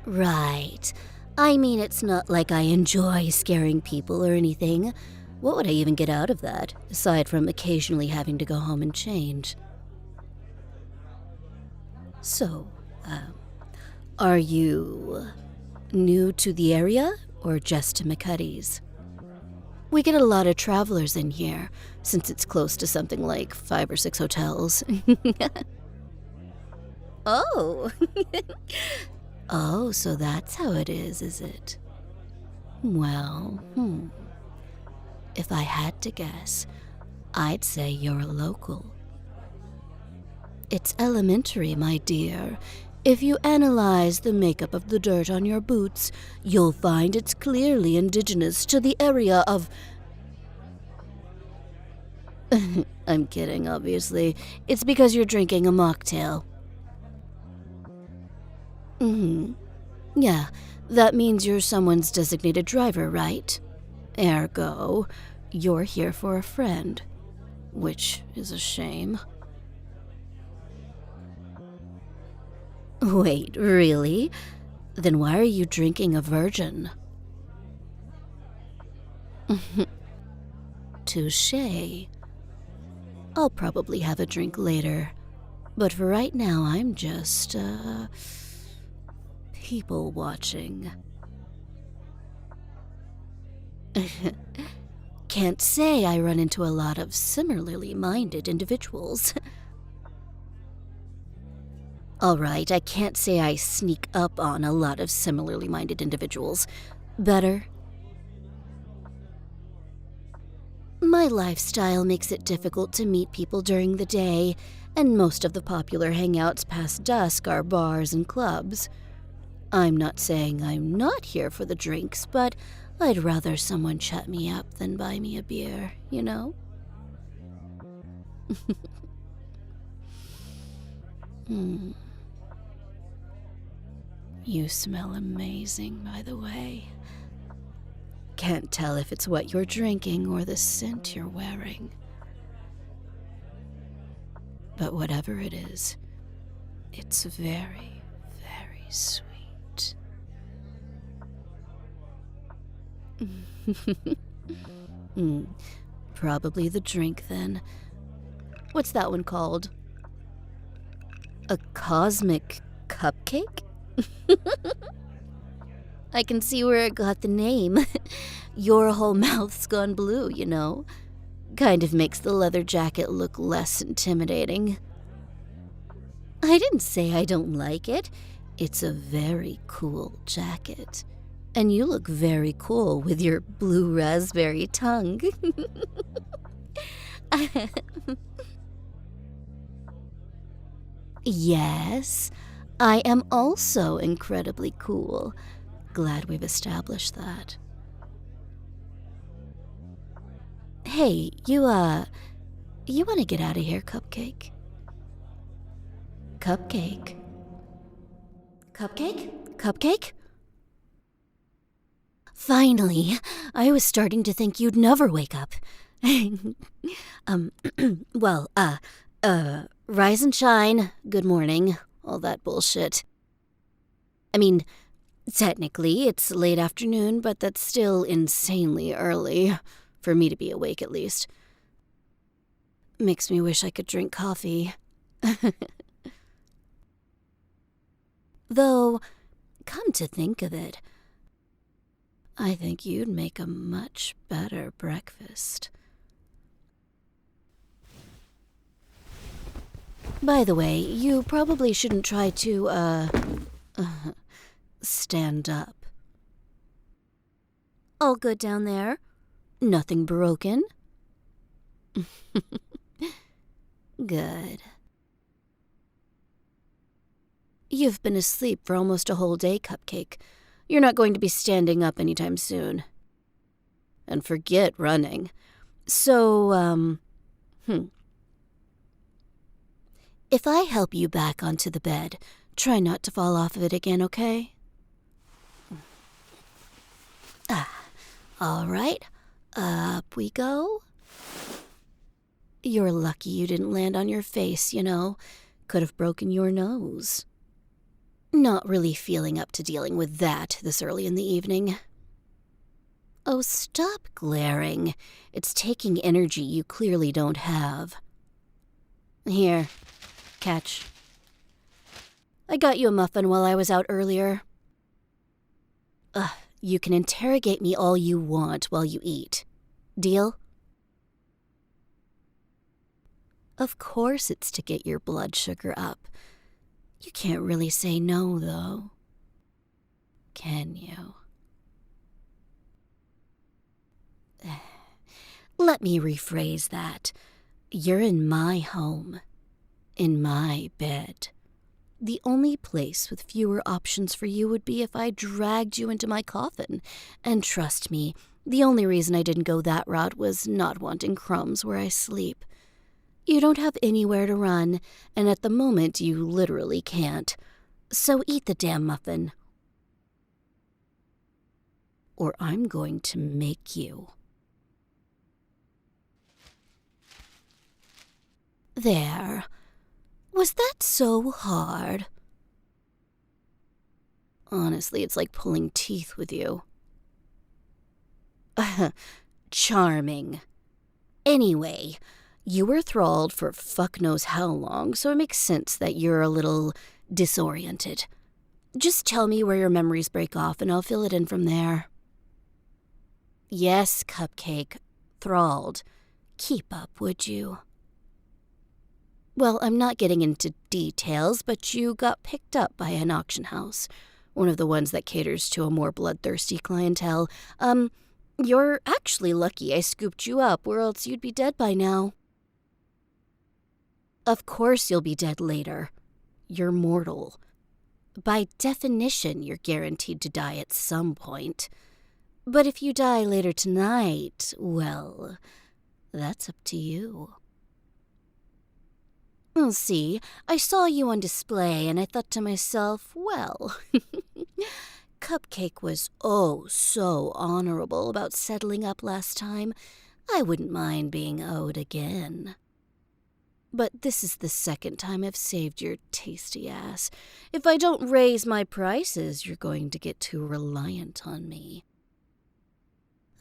Right. I mean, it's not like I enjoy scaring people or anything. What would I even get out of that, aside from occasionally having to go home and change? So, are you new to the area or just to McCuddy's? We get a lot of travelers in here, since it's close to something like 5 or 6 hotels. Oh. Oh, so that's how it is it? Well, if I had to guess, I'd say you're a local. It's elementary, my dear. If you analyze the makeup of the dirt on your boots, you'll find it's clearly indigenous to the area of... I'm kidding, obviously. It's because you're drinking a mocktail. Yeah, that means you're someone's designated driver, right? Ergo, you're here for a friend. Which is a shame. Wait, really? Then why are you drinking a virgin? Touché. I'll probably have a drink later. But for right now, I'm just, people watching. Can't say I run into a lot of similarly minded individuals. Alright, I can't say I sneak up on a lot of similarly minded individuals. Better? My lifestyle makes it difficult to meet people during the day, and most of the popular hangouts past dusk are bars and clubs. I'm not saying I'm not here for the drinks, but I'd rather someone chat me up than buy me a beer, you know? You smell amazing, by the way. Can't tell if it's what you're drinking or the scent you're wearing. But whatever it is, it's very, very sweet. Probably the drink, then. What's that one called? A cosmic cupcake? I can see where it got the name. Your whole mouth's gone blue, you know. Kind of makes the leather jacket look less intimidating. I didn't say I don't like it. It's a very cool jacket. And you look very cool with your blue raspberry tongue. Yes, I am also incredibly cool. Glad we've established that. Hey, you want to get out of here, Cupcake? Cupcake? Cupcake? Cupcake? Finally, I was starting to think you'd never wake up. Well, rise and shine, good morning, all that bullshit. I mean, technically, it's late afternoon, but that's still insanely early, for me to be awake at least. Makes me wish I could drink coffee. Though, come to think of it, I think you'd make a much better breakfast. By the way, you probably shouldn't try to, stand up. All good down there? Nothing broken? Good. You've been asleep for almost a whole day, Cupcake. You're not going to be standing up anytime soon. And forget running. So, if I help you back onto the bed, try not to fall off of it again, okay? All right. Up we go. You're lucky you didn't land on your face, you know. Could have broken your nose. Not really feeling up to dealing with that this early in the evening. Oh, stop glaring. It's taking energy you clearly don't have. Here, catch. I got you a muffin while I was out earlier. You can interrogate me all you want while you eat. Deal? Of course it's to get your blood sugar up. You can't really say no, though. Can you? Let me rephrase that. You're in my home. In my bed. The only place with fewer options for you would be if I dragged you into my coffin. And trust me, the only reason I didn't go that route was not wanting crumbs where I sleep. You don't have anywhere to run, and at the moment you literally can't. So eat the damn muffin. Or I'm going to make you. There. Was that so hard? Honestly, it's like pulling teeth with you. Charming. Anyway, you were thralled for fuck knows how long, so it makes sense that you're a little disoriented. Just tell me where your memories break off and I'll fill it in from there. Yes, Cupcake. Thralled. Keep up, would you? Well, I'm not getting into details, but you got picked up by an auction house. One of the ones that caters to a more bloodthirsty clientele. You're actually lucky I scooped you up, or else you'd be dead by now. Of course you'll be dead later. You're mortal. By definition, you're guaranteed to die at some point. But if you die later tonight, well, that's up to you. Well, see, I saw you on display and I thought to myself, well, Cupcake was oh so honorable about settling up last time. I wouldn't mind being owed again. But this is the second time I've saved your tasty ass. If I don't raise my prices, you're going to get too reliant on me.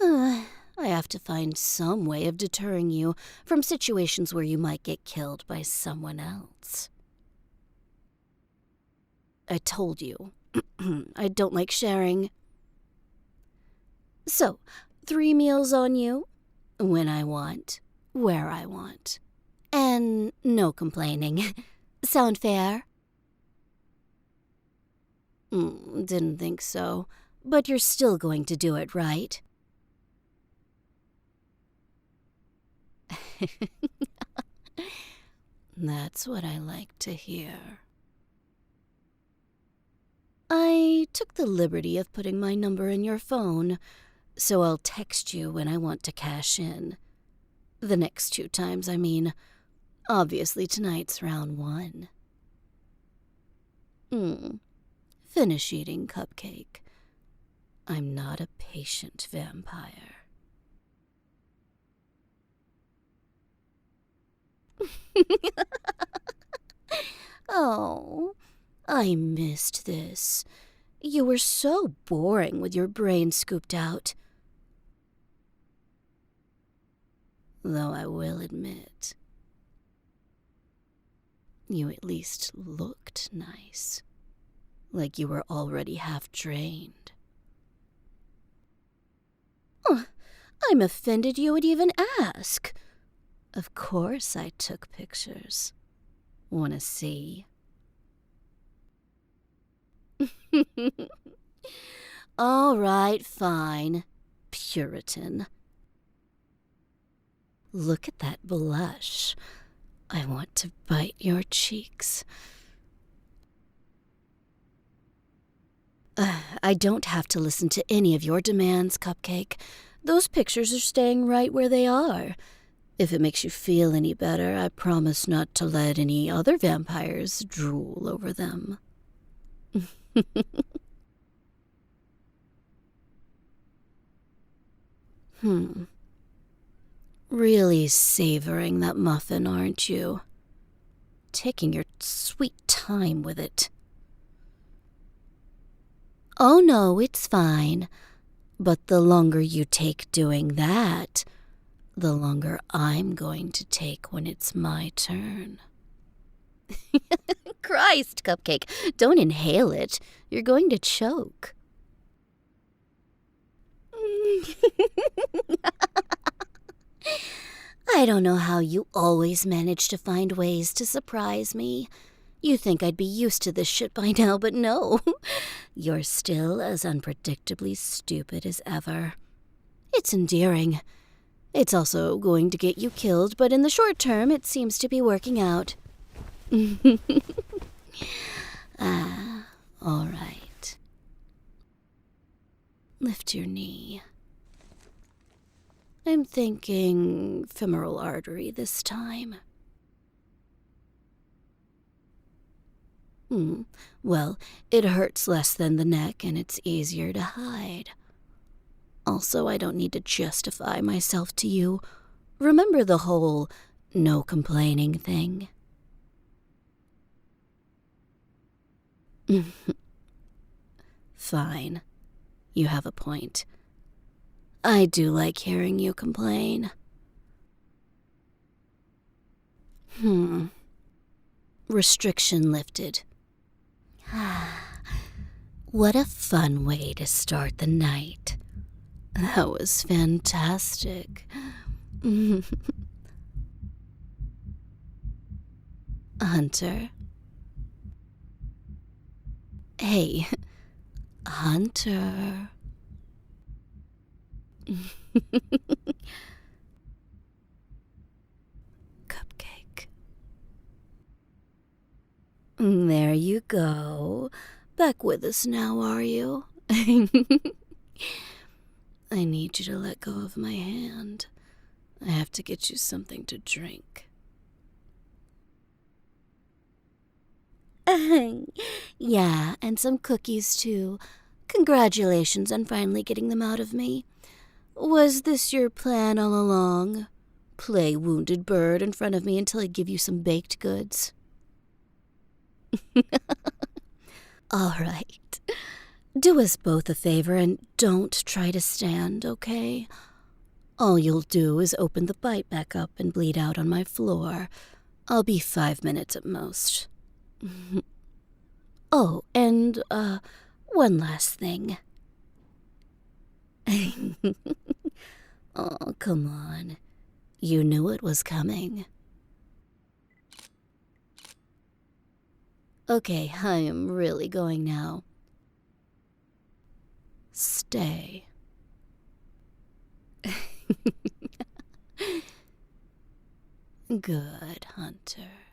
I have to find some way of deterring you from situations where you might get killed by someone else. I told you, I don't like sharing. So, 3 meals on you, when I want, where I want. And no complaining. Sound fair? Didn't think so. But you're still going to do it, right? That's what I like to hear. I took the liberty of putting my number in your phone, so I'll text you when I want to cash in. The next 2 times, I mean. Obviously, tonight's round 1. Finish eating, cupcake. I'm not a patient vampire. Oh, I missed this. You were so boring with your brain scooped out. Though I will admit, you at least looked nice. Like you were already half drained. I'm offended you would even ask. Of course I took pictures. Wanna see? All right, fine. Puritan. Look at that blush. I want to bite your cheeks. I don't have to listen to any of your demands, Cupcake. Those pictures are staying right where they are. If it makes you feel any better, I promise not to let any other vampires drool over them. Really savoring that muffin, aren't you? Taking your sweet time with it. Oh no, it's fine. But the longer you take doing that, the longer I'm going to take when it's my turn. Christ, Cupcake, don't inhale it. You're going to choke. I don't know how you always manage to find ways to surprise me. You think I'd be used to this shit by now, but no. You're still as unpredictably stupid as ever. It's endearing. It's also going to get you killed, but in the short term, it seems to be working out. All right. Lift your knee. I'm thinking femoral artery this time. Well, it hurts less than the neck and it's easier to hide. Also, I don't need to justify myself to you. Remember the whole no complaining thing? Fine. You have a point. I do like hearing you complain. Restriction lifted. What a fun way to start the night. That was fantastic. Hunter. Hey, Hunter. Cupcake. There you go. Back with us now, are you? I need you to let go of my hand. I have to get you something to drink. Yeah, and some cookies, too. Congratulations on finally getting them out of me. Was this your plan all along? Play wounded bird in front of me until I give you some baked goods? All right. Do us both a favor and don't try to stand, okay? All you'll do is open the bite back up and bleed out on my floor. I'll be 5 minutes at most. Oh, and, one last thing. Oh, come on. You knew it was coming. Okay, I am really going now. Stay. Good, Hunter.